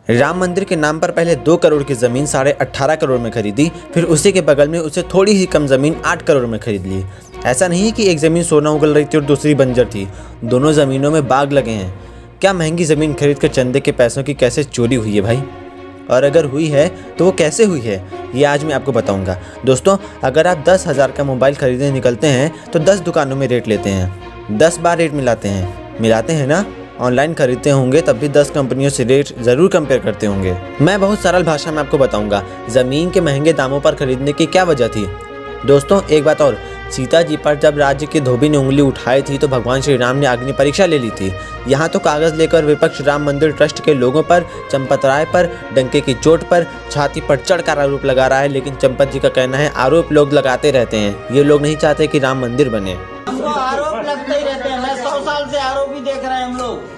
राम मंदिर के नाम पर पहले 2 करोड़ की ज़मीन 18.5 करोड़ में खरीदी, फिर उसी के बगल में उससे थोड़ी ही कम ज़मीन 8 करोड़ में खरीद ली। ऐसा नहीं कि एक ज़मीन सोना उगल रही थी और दूसरी बंजर थी, दोनों ज़मीनों में बाग लगे हैं। क्या महंगी ज़मीन खरीद कर चंदे के पैसों की कैसे चोरी हुई है भाई, और अगर हुई है तो वो कैसे हुई है, ये आज मैं आपको बताऊंगा। दोस्तों, अगर आप 10,000 का मोबाइल खरीदने निकलते हैं तो 10 दुकानों में रेट लेते हैं, 10 बार रेट मिलाते हैं ना। ऑनलाइन खरीदते होंगे तब भी 10 कंपनियों से रेट ज़रूर कंपेयर करते होंगे। मैं बहुत सरल भाषा में आपको बताऊंगा ज़मीन के महंगे दामों पर खरीदने की क्या वजह थी। दोस्तों, एक बात और, सीता जी पर जब राज्य की धोबी ने उंगली उठाई थी तो भगवान श्री राम ने अग्नि परीक्षा ले ली थी। यहाँ तो कागज़ लेकर विपक्ष राम मंदिर ट्रस्ट के लोगों पर, चंपत राय पर डंके की चोट पर छाती पर चढ़कर आरोप लगा रहा है, लेकिन चंपत जी का कहना है आरोप लोग लगाते रहते हैं, ये लोग नहीं चाहते कि राम मंदिर बने। आरोप लगते ही रहते हैं, 100 साल से आरोप ही देख रहे हैं हम लोग।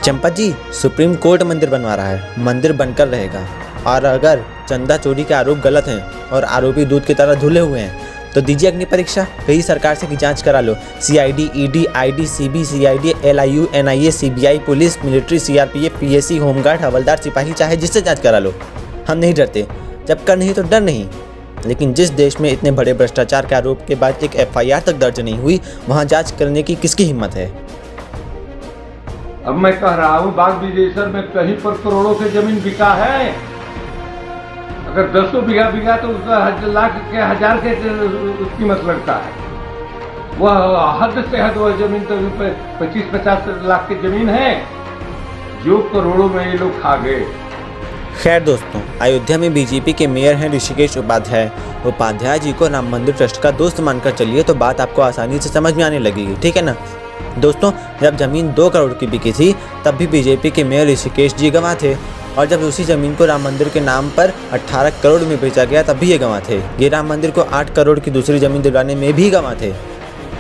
चंपत जी, सुप्रीम कोर्ट मंदिर बनवा रहा है, मंदिर बनकर रहेगा, और अगर चंदा चोरी के आरोप गलत हैं और आरोपी दूध की तरह धुले हुए हैं तो दीजिए अग्नि परीक्षा, कहीं सरकार से की जांच करा लो। CID, ED, ID, CB, CID, LIU, NIA, CBI, police, military, CRPF, PSC, home guard, हवलदार, सिपाही, चाहे जिससे जांच करा लो। हम नहीं डरते, जब कर नहीं तो डर नहीं। लेकिन जिस देश में इतने बड़े भ्रष्टाचार के आरोप के बाद एक FIR तक दर्ज नहीं हुई, वहाँ जांच करने की किसकी हिम्मत है। अब मैं कह रहा हूँ बाग बिजेश्वर में कहीं पर करोड़ों की जमीन बिका है। अगर 10 बीघा बिका तो उसका लाख के हजार के कीमत लगता है। वह हद से हद वह जमीन तो 25-50 लाख की जमीन है जो करोड़ों में ये लोग खा गए। खैर दोस्तों, अयोध्या में बीजेपी के मेयर हैं ऋषिकेश उपाध्याय जी को राम मंदिर ट्रस्ट का दोस्त मानकर चलिए तो बात आपको आसानी से समझ में आने लगेगी, ठीक है ना। दोस्तों, जब जमीन 2 करोड़ की बिकी थी तब भी बीजेपी के मेयर ऋषिकेश जी गवाह थे, और जब उसी ज़मीन को राम मंदिर के नाम पर 18 करोड़ में बेचा गया तब भी ये गवाह थे। ये राम मंदिर को 8 करोड़ की दूसरी ज़मीन दिलवाने में भी गवाह थे।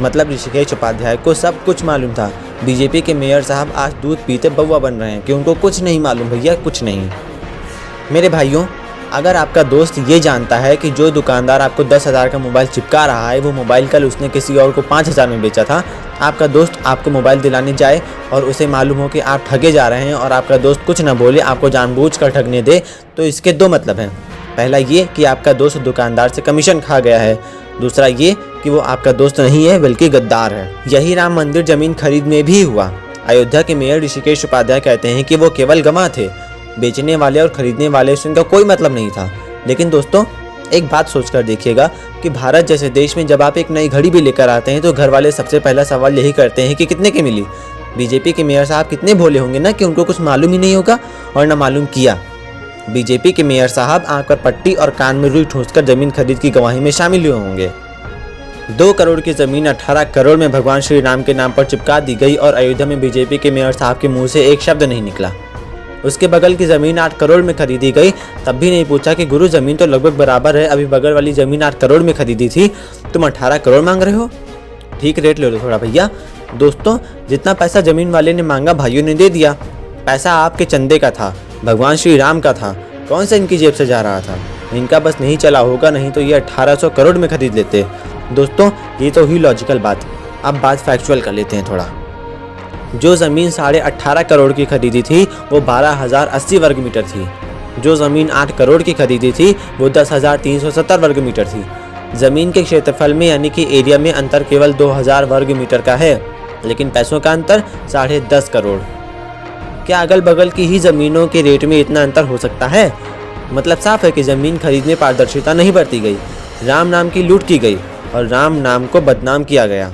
मतलब ऋषिकेश उपाध्याय को सब कुछ मालूम था। बीजेपी के मेयर साहब आज दूध पीते बउआ बन रहे हैं कि उनको कुछ नहीं मालूम, भैया कुछ नहीं। मेरे भाइयों, अगर आपका दोस्त ये जानता है कि जो दुकानदार आपको 10,000 का मोबाइल चिपका रहा है वो मोबाइल कल उसने किसी और को 5,000 में बेचा था, आपका दोस्त आपको मोबाइल दिलाने जाए और उसे मालूम हो कि आप ठगे जा रहे हैं और आपका दोस्त कुछ ना बोले, आपको जानबूझकर ठगने दे, तो इसके 2 मतलब हैं। पहला ये कि आपका दोस्त दुकानदार से कमीशन खा गया है, दूसरा ये कि वो आपका दोस्त नहीं है बल्कि गद्दार है। यही राम मंदिर जमीन खरीद में भी हुआ। अयोध्या के मेयर ऋषिकेश उपाध्याय कहते हैं कि वो केवल गवाह थे, बेचने वाले और खरीदने वाले से उनका कोई मतलब नहीं था। लेकिन दोस्तों, एक बात सोचकर देखिएगा कि भारत जैसे देश में जब आप एक नई घड़ी भी लेकर आते हैं तो घर वाले सबसे पहला सवाल यही करते हैं कि कितने की मिली। बीजेपी के मेयर साहब कितने भोले होंगे ना कि उनको कुछ मालूम ही नहीं होगा और ना मालूम किया। बीजेपी के मेयर साहब आंख पर पट्टी और कान में रुई ठूंसकर जमीन खरीद की गवाही में शामिल हुए होंगे। 2 करोड़ की जमीन 18 करोड़ में भगवान श्री राम के नाम पर चिपका दी गई और अयोध्या में बीजेपी के मेयर साहब के मुँह से एक शब्द नहीं निकला। उसके बगल की ज़मीन 8 करोड़ में खरीदी गई, तब भी नहीं पूछा कि गुरु ज़मीन तो लगभग बराबर है, अभी बगल वाली ज़मीन 8 करोड़ में खरीदी थी, तुम 18 करोड़ मांग रहे हो, ठीक रेट ले लो थोड़ा भैया। दोस्तों, जितना पैसा ज़मीन वाले ने मांगा भाइयों ने दे दिया। पैसा आपके चंदे का था, भगवान श्री राम का था, कौन सा इनकी जेब से जा रहा था। इनका बस नहीं चला होगा, नहीं तो ये 1800 करोड़ में खरीद लेते। दोस्तों, ये तो हुई लॉजिकल बात। अब बात फैक्चुअल कर लेते हैं थोड़ा। जो ज़मीन 18.5 करोड़ की खरीदी थी वो 12,080 वर्ग मीटर थी। जो ज़मीन 8 करोड़ की खरीदी थी वो 10,370 वर्ग मीटर थी। ज़मीन के क्षेत्रफल में यानी कि एरिया में अंतर केवल 2,000 वर्ग मीटर का है, लेकिन पैसों का अंतर 10.5 करोड़। क्या अगल बगल की ही ज़मीनों के रेट में इतना अंतर हो सकता है? मतलब साफ है कि ज़मीन खरीदने पारदर्शिता नहीं बरती गई, राम नाम की लूट की गई और राम नाम को बदनाम किया गया।